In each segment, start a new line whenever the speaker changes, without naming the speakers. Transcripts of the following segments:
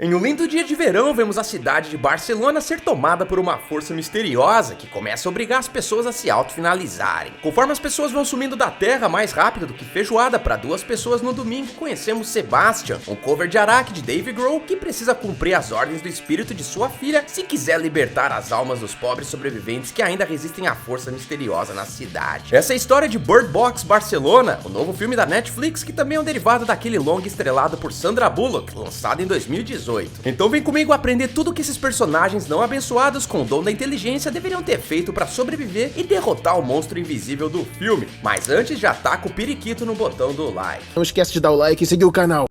Em um lindo dia de verão, vemos a cidade de Barcelona ser tomada por uma força misteriosa que começa a obrigar as pessoas a se autofinalizarem. Conforme as pessoas vão sumindo da terra mais rápido do que feijoada para duas pessoas no domingo, conhecemos Sebastian, um cover de Araque de Dave Grohl que precisa cumprir as ordens do espírito de sua filha se quiser libertar as almas dos pobres sobreviventes que ainda resistem à força misteriosa na cidade. Essa é a história de Bird Box Barcelona, o novo filme da Netflix que também é um derivado daquele longa estrelado por Sandra Bullock, lançado em 2018. Então vem comigo aprender tudo que esses personagens não abençoados com o dom da inteligência deveriam ter feito para sobreviver e derrotar o monstro invisível do filme. Mas antes já taca o periquito no botão do like.
Não esquece de dar o like e seguir o canal.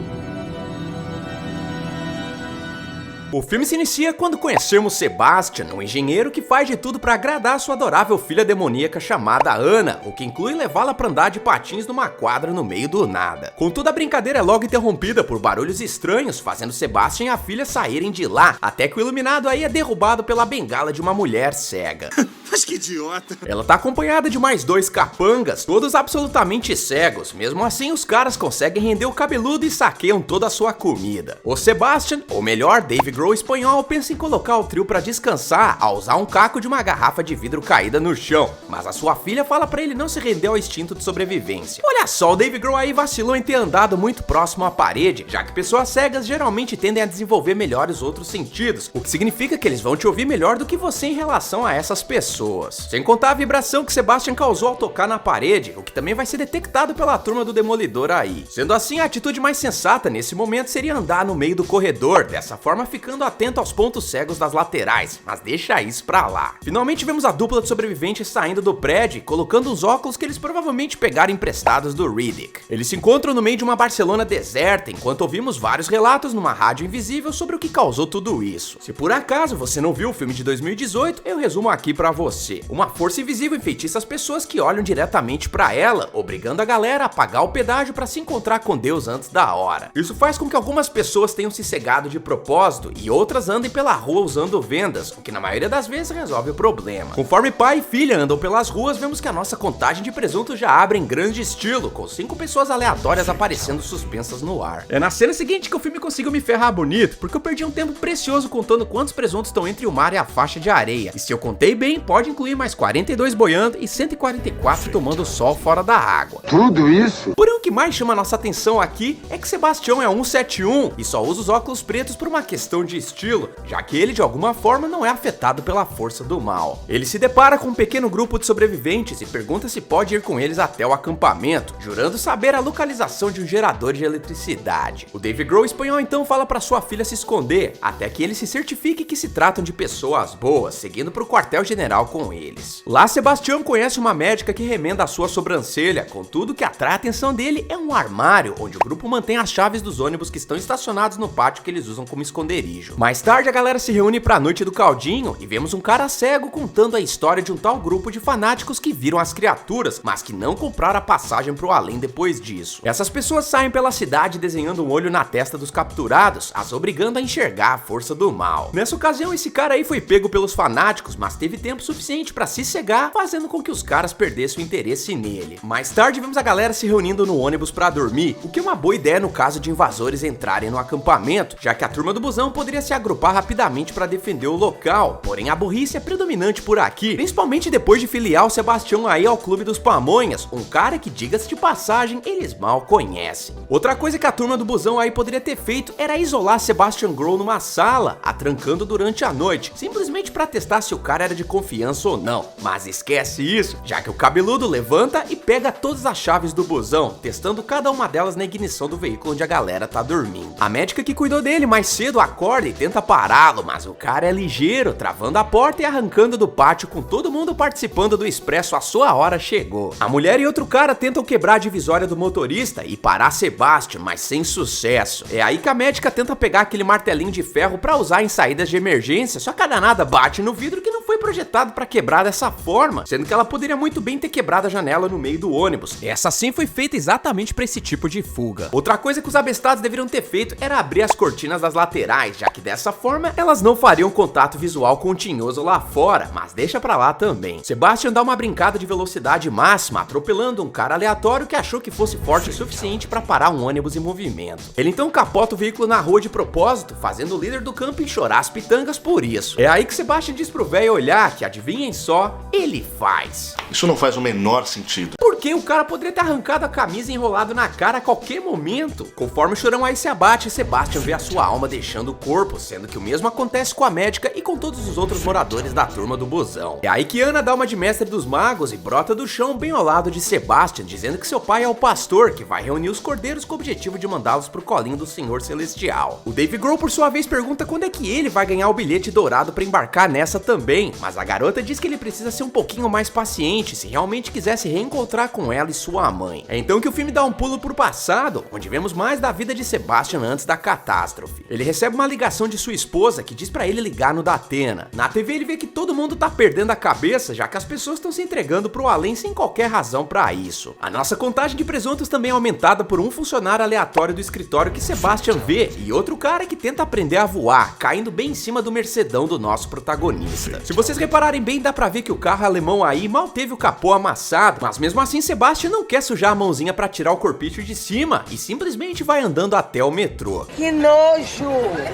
O filme se inicia quando conhecemos Sebastian, um engenheiro que faz de tudo para agradar sua adorável filha demoníaca chamada Ana, o que inclui levá-la para andar de patins numa quadra no meio do nada. Contudo, a brincadeira é logo interrompida por barulhos estranhos, fazendo Sebastian e a filha saírem de lá, até que o iluminado aí é derrubado pela bengala de uma mulher cega.
Mas que idiota!
Ela tá acompanhada de mais dois capangas, todos absolutamente cegos. Mesmo assim, os caras conseguem render o cabeludo e saqueiam toda a sua comida. O Sebastian, ou melhor, Dave Grohl espanhol, pensa em colocar o trio pra descansar ao usar um caco de uma garrafa de vidro caída no chão, mas a sua filha fala pra ele não se render ao instinto de sobrevivência. Olha só, o Dave Grohl aí vacilou em ter andado muito próximo à parede, já que pessoas cegas geralmente tendem a desenvolver melhor os outros sentidos, o que significa que eles vão te ouvir melhor do que você em relação a essas pessoas. Sem contar a vibração que Sebastian causou ao tocar na parede, o que também vai ser detectado pela turma do Demolidor aí. Sendo assim, a atitude mais sensata nesse momento seria andar no meio do corredor, dessa forma ficando atento aos pontos cegos das laterais, mas deixa isso pra lá. Finalmente vemos a dupla de sobreviventes saindo do prédio e colocando os óculos que eles provavelmente pegaram emprestados do Riddick. Eles se encontram no meio de uma Barcelona deserta, enquanto ouvimos vários relatos numa rádio invisível sobre o que causou tudo isso. Se por acaso você não viu o filme de 2018, eu resumo aqui pra você. Uma força invisível enfeitiça as pessoas que olham diretamente pra ela, obrigando a galera a pagar o pedágio pra se encontrar com Deus antes da hora. Isso faz com que algumas pessoas tenham se cegado de propósito e outras andem pela rua usando vendas, o que na maioria das vezes resolve o problema. Conforme pai e filha andam pelas ruas, vemos que a nossa contagem de presunto já abre em grande estilo, com 5 pessoas aleatórias aparecendo suspensas no ar. É na cena seguinte que o filme conseguiu me ferrar bonito, porque eu perdi um tempo precioso contando quantos presuntos estão entre o mar e a faixa de areia. E se eu contei bem, pode incluir mais 42 boiando e 144 tomando sol fora da água.
Tudo isso?
Porém, o que mais chama a nossa atenção aqui é que Sebastião é 171 e só usa os óculos pretos por uma questão de estilo, já que ele de alguma forma não é afetado pela força do mal. Ele se depara com um pequeno grupo de sobreviventes e pergunta se pode ir com eles até o acampamento, jurando saber a localização de um gerador de eletricidade. O Dave Grohl espanhol então fala para sua filha se esconder, até que ele se certifique que se tratam de pessoas boas, seguindo para o quartel-general com eles. Lá, Sebastião conhece uma médica que remenda a sua sobrancelha, contudo o que atrai a atenção dele é um armário, onde o grupo mantém as chaves dos ônibus que estão estacionados no pátio que eles usam como esconderijo. Mais tarde, a galera se reúne pra noite do caldinho e vemos um cara cego contando a história de um tal grupo de fanáticos que viram as criaturas, mas que não compraram a passagem pro além depois disso. Essas pessoas saem pela cidade desenhando um olho na testa dos capturados, as obrigando a enxergar a força do mal. Nessa ocasião, esse cara aí foi pego pelos fanáticos, mas teve tempo suficiente pra se cegar, fazendo com que os caras perdessem o interesse nele. Mais tarde, vemos a galera se reunindo no ônibus pra dormir, o que é uma boa ideia no caso de invasores entrarem no acampamento, já que a turma do busão poderia se agrupar rapidamente pra defender o local. Porém, a burrice é predominante por aqui, principalmente depois de filiar o Sebastião aí ao Clube dos Pamonhas, um cara que, diga-se de passagem, eles mal conhecem. Outra coisa que a turma do busão aí poderia ter feito era isolar Sebastian Grohl numa sala, atrancando durante a noite, simplesmente pra testar se o cara era de confiança ou não. Mas esquece isso, já que o cabeludo levanta e pega todas as chaves do busão, testando cada uma delas na ignição do veículo onde a galera tá dormindo. A médica que cuidou dele mais cedo acorda e tenta pará-lo, mas o cara é ligeiro, travando a porta e arrancando do pátio com todo mundo participando do expresso a sua hora chegou. A mulher e outro cara tentam quebrar a divisória do motorista e parar Sebastian, mas sem sucesso. É aí que a médica tenta pegar aquele martelinho de ferro pra usar em saídas de emergência, só que a danada bate no vidro que não foi projetado para quebrar dessa forma, sendo que ela poderia muito bem ter quebrado a janela no meio do ônibus. Essa sim foi feita exatamente para esse tipo de fuga. Outra coisa que os abestados deveriam ter feito era abrir as cortinas das laterais, já que dessa forma elas não fariam contato visual com o tinhoso lá fora, mas deixa pra lá também. Sebastian dá uma brincada de velocidade máxima, atropelando um cara aleatório que achou que fosse forte o suficiente para parar um ônibus em movimento. Ele então capota o veículo na rua de propósito, fazendo o líder do camping chorar as pitangas por isso. É aí que Sebastian diz pro velho olhar que, adivinhem só, ele faz.
Isso não faz o menor sentido.
Porque o cara poderia ter arrancado a camisa e enrolado na cara a qualquer momento. Conforme o chorão aí se abate, Sebastian vê a sua alma deixando o corpo, sendo que o mesmo acontece com a médica e com todos os outros moradores da turma do busão. É aí que Ana dá uma de mestre dos magos e brota do chão bem ao lado de Sebastian, dizendo que seu pai é o pastor que vai reunir os cordeiros com o objetivo de mandá-los pro colinho do Senhor Celestial. O Dave Grohl, por sua vez, pergunta quando é que ele vai ganhar o bilhete dourado para embarcar nessa também, mas a garota diz que ele precisa ser um pouquinho mais paciente se realmente quiser se reencontrar com ela e sua mãe. É então que o filme dá um pulo pro passado, onde vemos mais da vida de Sebastian antes da catástrofe. Ele recebe uma ligação de sua esposa que diz pra ele ligar no Datena. Na TV ele vê que todo mundo tá perdendo a cabeça, já que as pessoas estão se entregando pro além sem qualquer razão pra isso. A nossa contagem de presuntos também é aumentada por um funcionário aleatório do escritório que Sebastian vê e outro cara que tenta aprender a voar, caindo bem em cima do Mercedão do nosso protagonista. Se vocês repararem bem, dá pra ver que o carro alemão aí mal teve o capô amassado, mas mesmo assim Sebastian não quer sujar a mãozinha pra tirar o corpício de cima e simplesmente vai andando até o metrô.
Que nojo!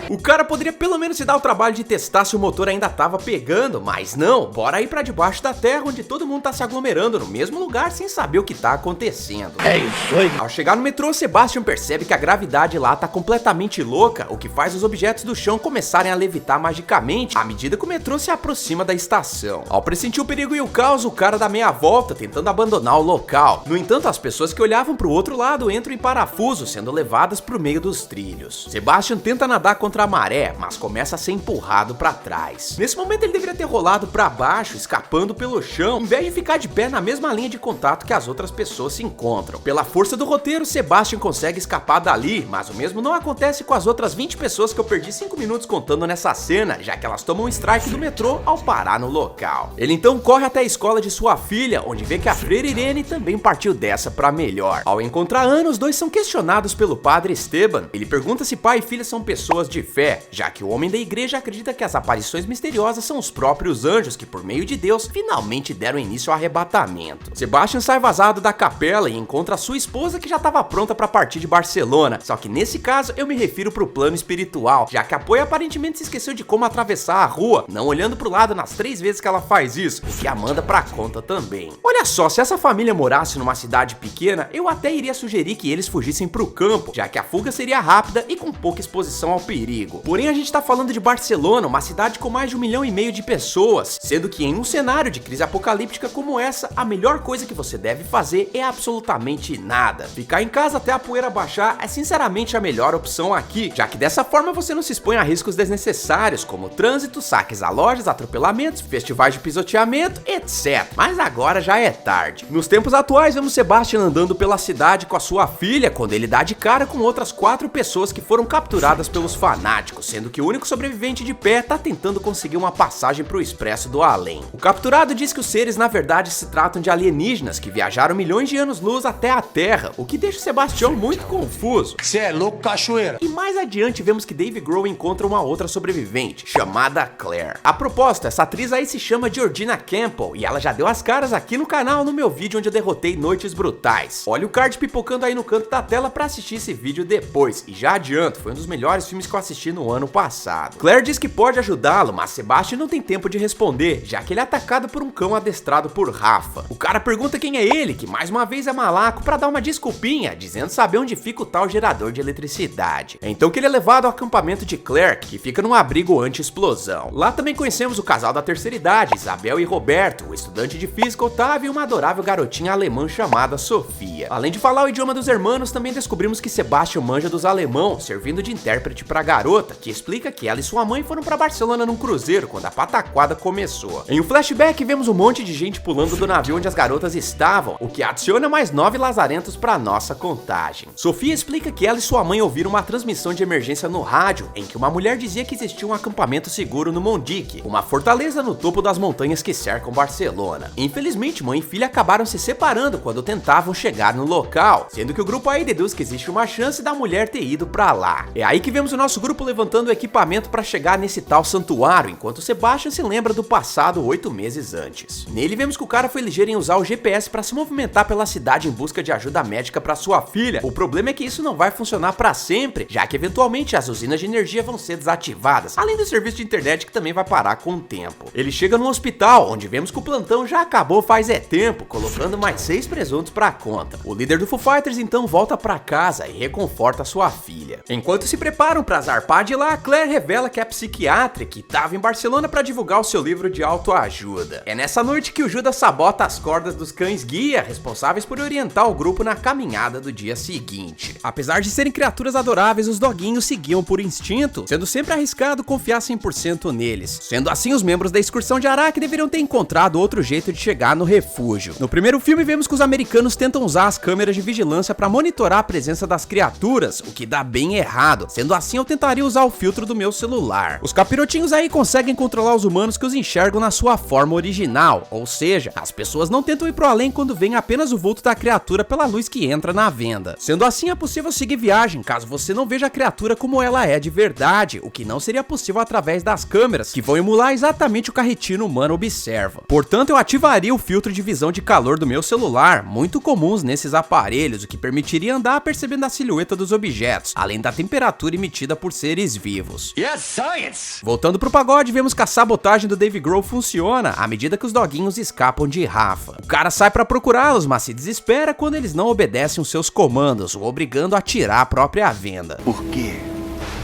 O cara poderia pelo menos se dar o trabalho de testar se o motor ainda tava pegando, mas não, bora ir pra debaixo da terra onde todo mundo tá se aglomerando no mesmo lugar sem saber o que tá acontecendo.
É isso aí.
Ao chegar no metrô, Sebastian percebe que a gravidade lá tá completamente louca, o que faz os objetos do chão começarem a levitar magicamente à medida que o metrô se aproxima da estação. Ao pressentir o perigo e o caos, o cara dá meia volta tentando abandonar o local. No entanto, as pessoas que olhavam pro outro lado entram em parafuso, sendo levadas pro meio dos trilhos. Sebastian tenta nadar contra a maré, mas começa a ser empurrado pra trás. Nesse momento ele deveria ter rolado pra baixo, escapando pelo chão, em vez de ficar de pé na mesma linha de contato que as outras pessoas se encontram. Pela força do roteiro, Sebastian consegue escapar dali, mas o mesmo não acontece com as outras 20 pessoas que eu perdi 5 minutos contando nessa cena, já que elas tomam um strike do metrô ao parar no local. Ele então corre até a escola de sua filha, onde vê que a freira Irene também partiu dessa pra melhor. Ao encontrar Ana, os dois são questionados pelo padre Esteban. Ele pergunta se pai e filha são pessoas de fé, já que o homem da igreja acredita que as aparições misteriosas são os próprios anjos que, por meio de Deus, finalmente deram início ao arrebatamento. Sebastian sai vazado da capela e encontra sua esposa que já estava pronta para partir de Barcelona, só que nesse caso eu me refiro pro plano espiritual, já que a Poe aparentemente se esqueceu de como atravessar a rua, não olhando pro lado nas 3 vezes que ela faz isso, o que a manda pra conta também. Olha só, se essa família morasse numa cidade pequena, eu até iria sugerir que eles fugissem pro campo, já que a fuga seria rápida e com pouca exposição ao perigo. Porém, a gente tá falando de Barcelona, uma cidade com mais de 1,5 milhão de pessoas, sendo que em um cenário de crise apocalíptica como essa, a melhor coisa que você deve fazer é absolutamente nada. Ficar em casa até a poeira baixar é sinceramente a melhor opção aqui, já que dessa forma você não se expõe a riscos desnecessários, como trânsito, saques a lojas, atropelamentos, festivais de pisoteamento, etc. Mas agora já é tarde. Nos tempos atuais, vemos Sebastian andando pela cidade com a sua filha, quando ele dá de cara com outras 4 pessoas que foram capturadas pelos fanáticos, sendo que o único sobrevivente de pé tá tentando conseguir uma passagem pro Expresso do Além. O capturado diz que os seres na verdade se tratam de alienígenas que viajaram milhões de anos-luz até a Terra, o que deixa o Sebastian muito confuso.
Cê é louco, cachoeira.
E mais adiante vemos que Dave Grohl encontra uma outra sobrevivente, chamada Claire. A propósito, essa atriz aí se chama Georgina Campbell e ela já deu as caras aqui no canal no meu vídeo onde eu derrotei Noites Brutais. Olha o card pipocando aí no canto da tela pra assistir esse vídeo depois, e já adianto, foi um dos melhores filmes que eu assisti no ano passado. Claire diz que pode ajudá-lo, mas Sebastian não tem tempo de responder, já que ele é atacado por um cão adestrado por Rafa. O cara pergunta quem é ele, que mais uma vez é malaco, pra dar uma desculpinha, dizendo saber onde fica o tal gerador de eletricidade. É então que ele é levado ao acampamento de Claire, que fica num abrigo anti-explosão. Lá também conhecemos o casal da terceira idade, Isabel e Roberto, o estudante de física Otávio e uma adorável garotinha alemã chamada Sofia. Além de falar o idioma dos hermanos, também descobrimos que Sebastian manja dos alemão, servindo de intérprete pra garota, que explica que ela e sua mãe foram pra Barcelona num cruzeiro quando a pataquada começou. Em um flashback, vemos um monte de gente pulando do navio onde as garotas estavam, o que adiciona mais 9 lazarentos pra nossa contagem. Sofia explica que ela e sua mãe ouviram uma transmissão de emergência no rádio, em que uma mulher dizia que existia um acampamento seguro no Mondique, uma fortaleza no topo das montanhas que cercam Barcelona. Infelizmente, mãe e filha acabaram se separando quando tentavam chegar no local, sendo que o grupo aí deduz que existe uma chance da mulher ter ido pra lá. É aí que vemos o nosso grupo levantando o equipamento para chegar nesse tal santuário, enquanto Sebastian se lembra do passado 8 meses antes. Nele vemos que o cara foi ligeiro em usar o GPS para se movimentar pela cidade em busca de ajuda médica para sua filha. O problema é que isso não vai funcionar para sempre, já que eventualmente as usinas de energia vão ser desativadas, além do serviço de internet que também vai parar com o tempo. Ele chega no hospital, onde vemos que o plantão já acabou faz tempo, colocando mais 6 presuntos pra conta. O líder do Foo Fighters então volta pra casa e reconforta sua filha. Enquanto se preparam pra zarpar de lá, Claire revela que é psiquiatra que estava em Barcelona para divulgar o seu livro de autoajuda. É nessa noite que o Judas sabota as cordas dos cães guia, responsáveis por orientar o grupo na caminhada do dia seguinte. Apesar de serem criaturas adoráveis, os doguinhos seguiam por instinto, sendo sempre arriscado confiar 100% neles. Sendo assim, os membros da excursão de Araque deveriam ter encontrado outro jeito de chegar no refúgio. No primeiro filme, vemos que os americanos tentam usar as câmeras de vigilância para monitorar a presença das criaturas, o que dá bem errado. Sendo assim, eu tentaria usar o filtro do meu celular. Os capirotinhos aí conseguem controlar os humanos que os enxergam na sua forma original, ou seja, as pessoas não tentam ir pro além quando veem apenas o vulto da criatura pela luz que entra na venda. Sendo assim, é possível seguir viagem caso você não veja a criatura como ela é de verdade, o que não seria possível através das câmeras, que vão emular exatamente o que a retina humana observa. Portanto, eu ativaria o filtro de visão de calor do meu celular, muito comuns nesses aparelhos, o que permitiria andar percebendo a silhueta dos objetos, além da temperatura emitida por seres vivos.
Yes, science!
Voltando pro pagode, vemos que a sabotagem do Dave Grohl funciona à medida que os doguinhos escapam de Rafa. O cara sai pra procurá-los, mas se desespera quando eles não obedecem os seus comandos, o obrigando a tirar a própria venda.
Por quê?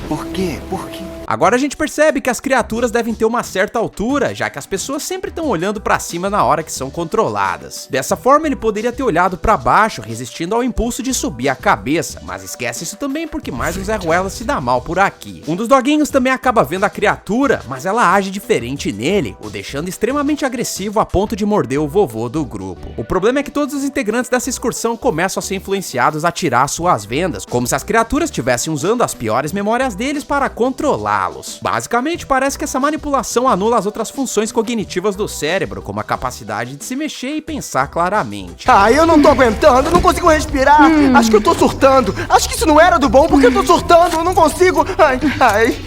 Por quê? Por quê?
Agora a gente percebe que as criaturas devem ter uma certa altura, já que as pessoas sempre estão olhando pra cima na hora que são controladas. Dessa forma, ele poderia ter olhado pra baixo, resistindo ao impulso de subir a cabeça, mas esquece isso também porque mais um Zé Ruela se dá mal por aqui. Um dos doguinhos também acaba vendo a criatura, mas ela age diferente nele, o deixando extremamente agressivo a ponto de morder o vovô do grupo. O problema é que todos os integrantes dessa excursão começam a ser influenciados a tirar suas vendas, como se as criaturas estivessem usando as piores memórias deles para controlar. Basicamente, parece que essa manipulação anula as outras funções cognitivas do cérebro, como a capacidade de se mexer e pensar claramente.
Eu não tô aguentando, não consigo respirar. Acho que eu tô surtando. Acho que isso não era do bom, porque eu tô surtando, eu não consigo.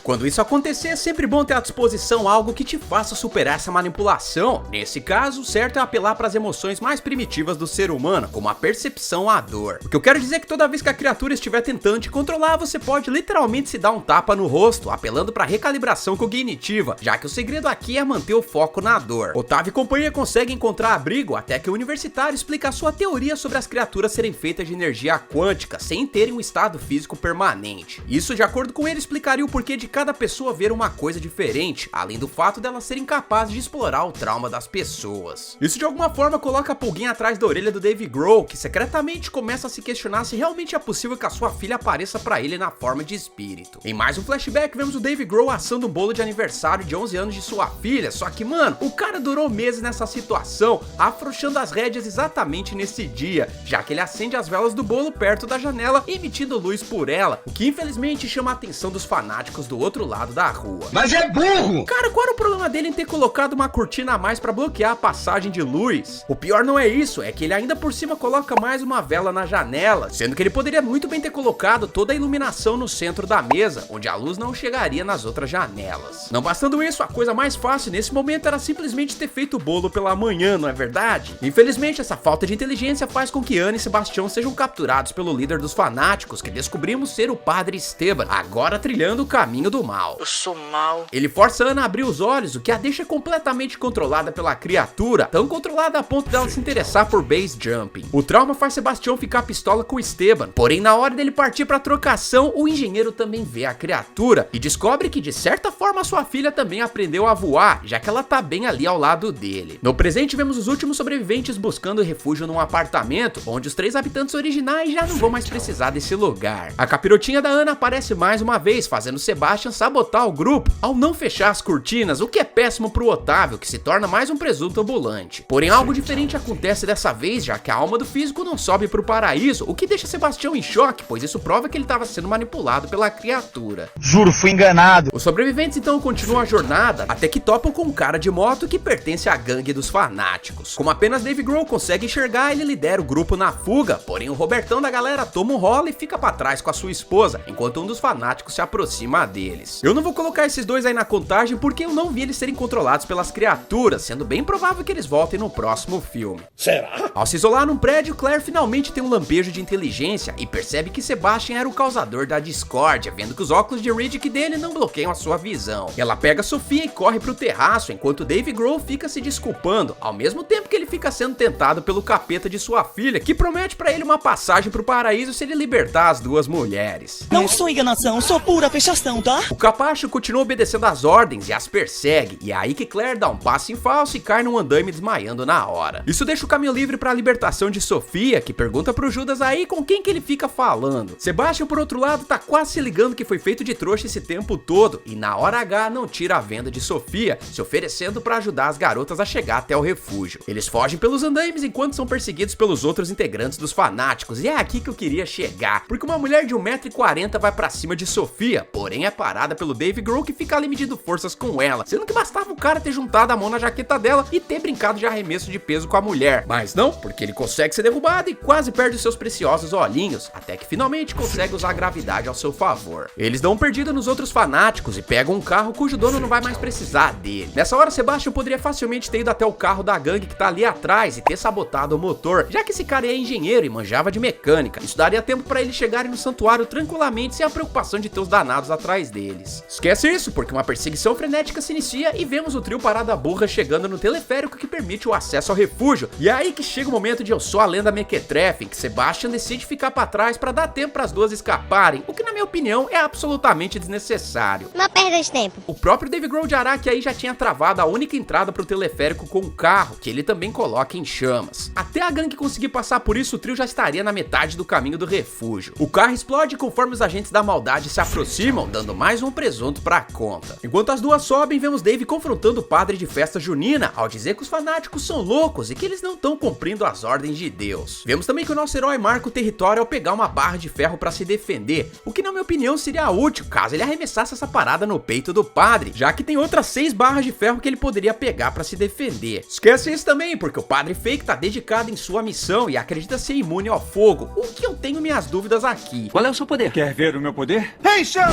Quando isso acontecer, é sempre bom ter à disposição algo que te faça superar essa manipulação. Nesse caso, o certo é apelar para as emoções mais primitivas do ser humano, como a percepção à dor. O que eu quero dizer é que toda vez que a criatura estiver tentando te controlar, você pode literalmente se dar um tapa no rosto, apelando para recalibração cognitiva, já que o segredo aqui é manter o foco na dor. Otávio e companhia conseguem encontrar abrigo até que o universitário explica a sua teoria sobre as criaturas serem feitas de energia quântica, sem terem um estado físico permanente. Isso, de acordo com ele, explicaria o porquê de cada pessoa ver uma coisa diferente, além do fato delas serem capazes de explorar o trauma das pessoas. Isso de alguma forma coloca a pulguinha atrás da orelha do Dave Grohl, que secretamente começa a se questionar se realmente é possível que a sua filha apareça para ele na forma de espírito. Em mais um flashback, vemos o Dave Grohl assando um bolo de aniversário de 11 anos de sua filha, só que, mano, o cara durou meses nessa situação, afrouxando as rédeas exatamente nesse dia, já que ele acende as velas do bolo perto da janela, emitindo luz por ela, o que infelizmente chama a atenção dos fanáticos do outro lado da rua.
Mas é burro!
Cara, qual era o problema dele em ter colocado uma cortina a mais pra bloquear a passagem de luz? O pior não é isso, é que ele ainda por cima coloca mais uma vela na janela, sendo que ele poderia muito bem ter colocado toda a iluminação no centro da mesa, onde a luz não chegaria nas outras janelas. Não bastando isso, a coisa mais fácil nesse momento era simplesmente ter feito o bolo pela manhã, não é verdade? Infelizmente, essa falta de inteligência faz com que Ana e Sebastião sejam capturados pelo líder dos fanáticos, que descobrimos ser o Padre Esteban, agora trilhando o caminho do mal.
Eu sou mal.
Ele força Ana a abrir os olhos, o que a deixa completamente controlada pela criatura, tão controlada a ponto dela se interessar por base jumping. O trauma faz Sebastião ficar pistola com Esteban, porém na hora dele partir pra trocação, o engenheiro também vê a criatura e descobre que de certa forma sua filha também aprendeu a voar, já que ela tá bem ali ao lado dele. No presente vemos os últimos sobreviventes buscando refúgio num apartamento, onde os 3 habitantes originais já não vão mais precisar desse lugar. A capirotinha da Ana aparece mais uma vez, fazendo Sebastian sabotar o grupo, ao não fechar as cortinas, o que é péssimo pro Otávio, que se torna mais um presunto ambulante. Porém algo diferente acontece dessa vez, já que a alma do físico não sobe pro paraíso, o que deixa Sebastião em choque, pois isso prova que ele estava sendo manipulado pela criatura.
Juro, fui enganado.
condenado.
Os sobreviventes então continuam a jornada até que topam com um cara de moto que pertence à gangue dos fanáticos. Como apenas Dave Grohl consegue enxergar, ele lidera o grupo na fuga, porém o Robertão da galera toma um rola e fica pra trás com a sua esposa, enquanto um dos fanáticos se aproxima deles. Eu não vou colocar esses dois aí na contagem porque eu não vi eles serem controlados pelas criaturas, sendo bem provável que eles voltem no próximo filme.
Será?
Ao se isolar num prédio, Claire finalmente tem um lampejo de inteligência e percebe que Sebastian era o causador da discórdia, vendo que os óculos de Riddick dele não bloqueiam a sua visão. Ela pega Sofia e corre pro terraço, enquanto Dave Grohl fica se desculpando, ao mesmo tempo que ele fica sendo tentado pelo capeta de sua filha, que promete pra ele uma passagem pro paraíso se ele libertar as duas mulheres.
Não sou enganação, sou pura fechação, tá?
O capacho continua obedecendo às ordens e as persegue, e é aí que Claire dá um passo em falso e cai num andaime desmaiando na hora. Isso deixa o caminho livre pra libertação de Sofia, que pergunta pro Judas aí com quem que ele fica falando. Sebastian, por outro lado, tá quase se ligando que foi feito de trouxa esse tempo todo, e na hora H não tira a venda de Sofia, se oferecendo pra ajudar as garotas a chegar até o refúgio. Eles fogem pelos andaimes enquanto são perseguidos pelos outros integrantes dos fanáticos, e é aqui que eu queria chegar, porque uma mulher de 1,40 m vai pra cima de Sofia, porém é parada pelo Dave Grohl, que fica ali medindo forças com ela, sendo que bastava o cara ter juntado a mão na jaqueta dela e ter brincado de arremesso de peso com a mulher. Mas não, porque ele consegue ser derrubado e quase perde os seus preciosos olhinhos, até que finalmente consegue usar a gravidade ao seu favor. Eles dão um perdido nos outros fanáticos e pegam um carro cujo dono não vai mais precisar dele. Nessa hora, Sebastian poderia facilmente ter ido até o carro da gangue que tá ali atrás e ter sabotado o motor, já que esse cara é engenheiro e manjava de mecânica. Isso daria tempo pra eles chegarem no santuário tranquilamente, sem a preocupação de ter os danados atrás deles. Esquece isso, porque uma perseguição frenética se inicia e vemos o trio Parada Burra chegando no teleférico que permite o acesso ao refúgio. E é aí que chega o momento de Eu Sou a Lenda Mequetrefe, em que Sebastian decide ficar pra trás pra dar tempo para as duas escaparem, o que na minha opinião é absolutamente desnecessário.
Uma perda de tempo.
O próprio Dave Grohl de Araki aí já tinha travado a única entrada pro teleférico com um carro, que ele também coloca em chamas. Até a gangue conseguir passar por isso, o trio já estaria na metade do caminho do refúgio. O carro explode conforme os agentes da maldade se aproximam, dando mais um presunto pra conta. Enquanto as duas sobem, vemos Dave confrontando o padre de festa junina, ao dizer que os fanáticos são loucos e que eles não estão cumprindo as ordens de Deus. Vemos também que o nosso herói marca o território ao pegar uma barra de ferro pra se defender, o que na minha opinião seria útil caso ele arremessasse essa parada no peito do padre, já que tem outras 6 barras de ferro que ele poderia pegar pra se defender. Esquece isso também, porque o padre Fake tá dedicado em sua missão e acredita ser imune ao fogo, o que eu tenho minhas dúvidas aqui.
Qual é o seu poder?
Quer ver o meu poder?
Ei, chama!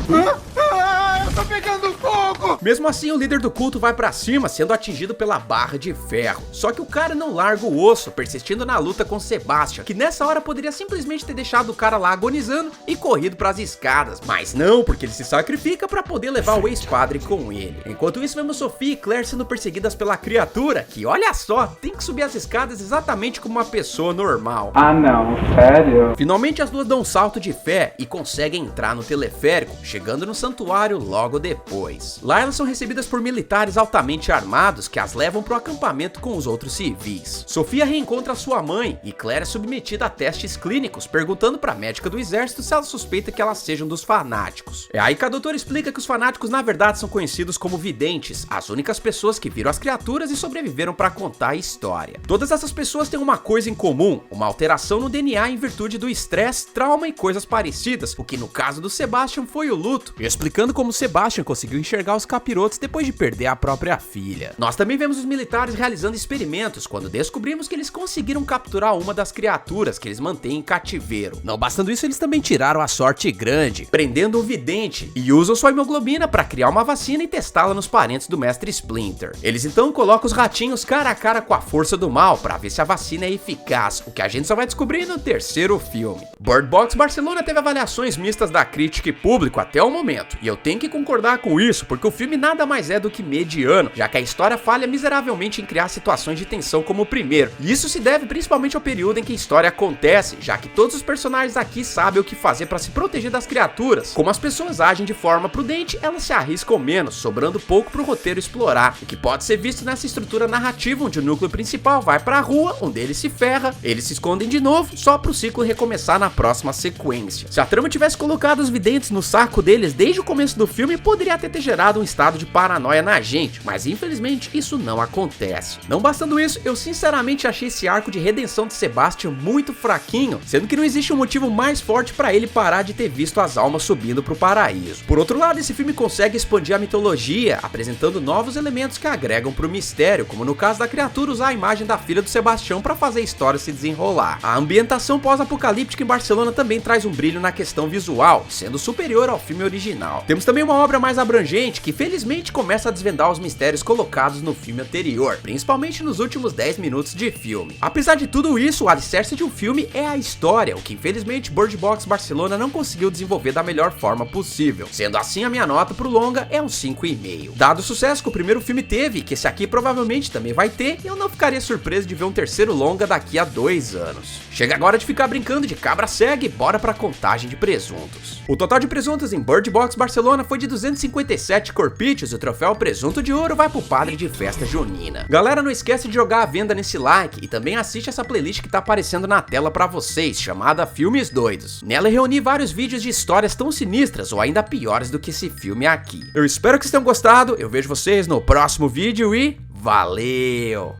Eu tô pegando fogo!
Mesmo assim, o líder do culto vai pra cima, sendo atingido pela barra de ferro. Só que o cara não larga o osso, persistindo na luta com Sebastian, que nessa hora poderia simplesmente ter deixado o cara lá agonizando e corrido pras escadas. Mas não, porque ele se sacrifica pra poder levar o ex-padre com ele. Enquanto isso, vemos Sofia e Claire sendo perseguidas pela criatura, que olha só, tem que subir as escadas exatamente como uma pessoa normal.
Ah não, sério?
Finalmente as duas dão um salto de fé e conseguem entrar no teleférico, chegando no santuário logo depois. Lá elas são recebidas por militares altamente armados que as levam pro acampamento com os outros civis. Sofia reencontra sua mãe e Claire é submetida a testes clínicos, perguntando pra médica do exército se ela suspeita que elas sejam dos fanáticos. É aí que a doutora explica que os fanáticos na verdade são conhecidos como videntes, as únicas pessoas que viram as criaturas e sobreviveram pra contar a história. Todas essas pessoas têm uma coisa em comum, uma alteração no DNA em virtude do estresse, trauma e coisas parecidas, o que no caso do Sebastian foi o luto, explicando como Sebastian conseguiu enxergar os capirotos depois de perder a própria filha. Nós também vemos os militares realizando experimentos quando descobrimos que eles conseguiram capturar uma das criaturas que eles mantêm em cativeiro. Não bastando isso, eles também tiraram a sorte grande, prendendo um vidente e usam sua hemoglobina para criar uma vacina e testá-la nos parentes do mestre Splinter. Eles então colocam os ratinhos cara a cara com a força do mal para ver se a vacina é eficaz, o que a gente só vai descobrir no terceiro filme. Bird Box Barcelona teve avaliações mistas da crítica e público até o momento, e eu tenho que concordar com isso, porque o filme nada mais é do que mediano, já que a história falha miseravelmente em criar situações de tensão como o primeiro, e isso se deve principalmente ao período em que a história acontece, já que todos os personagens aqui sabem o que fazer para se proteger das criaturas. Como as pessoas agem de forma prudente, elas se arriscam menos, sobrando pouco pro roteiro explorar, o que pode ser visto nessa estrutura narrativa onde o núcleo principal vai pra rua, onde ele se ferra, eles se escondem de novo, só pro ciclo recomeçar na próxima sequência. Se a trama tivesse colocado os videntes no saco deles desde o começo do filme, poderia até ter gerado um estado estado de paranoia na gente, mas infelizmente isso não acontece. Não bastando isso, eu sinceramente achei esse arco de redenção de Sebastian muito fraquinho, sendo que não existe um motivo mais forte pra ele parar de ter visto as almas subindo pro paraíso. Por outro lado, esse filme consegue expandir a mitologia, apresentando novos elementos que agregam pro mistério, como no caso da criatura usar a imagem da filha do Sebastião pra fazer a história se desenrolar. A ambientação pós-apocalíptica em Barcelona também traz um brilho na questão visual, sendo superior ao filme original. Temos também uma obra mais abrangente que felizmente começa a desvendar os mistérios colocados no filme anterior, principalmente nos últimos 10 minutos de filme. Apesar de tudo isso, o alicerce de um filme é a história, o que infelizmente Bird Box Barcelona não conseguiu desenvolver da melhor forma possível. Sendo assim, a minha nota pro longa é um 5,5. Dado o sucesso que o primeiro filme teve, que esse aqui provavelmente também vai ter, eu não ficaria surpreso de ver um terceiro longa daqui a 2 anos. Chega agora de ficar brincando de cabra cega e bora pra contagem de presuntos. O total de presuntos em Bird Box Barcelona foi de 257 corpítios e o troféu presunto de ouro vai pro padre de festa junina. Galera, não esquece de jogar a venda nesse like e também assiste essa playlist que tá aparecendo na tela pra vocês, chamada Filmes Doidos. Nela eu reuni vários vídeos de histórias tão sinistras ou ainda piores do que esse filme aqui. Eu espero que vocês tenham gostado, eu vejo vocês no próximo vídeo e valeu!